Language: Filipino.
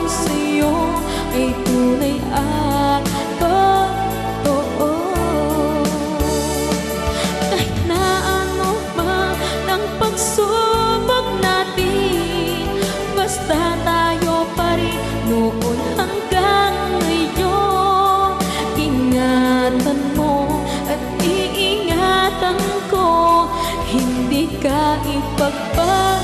sa'yo ay tunay at totoo. Kahit na ano man ang pagsubok natin, basta tayo pa rin noon hanggang ngayon. Ingatan mo at iingatan ko, hindi ka ipagpapalagay.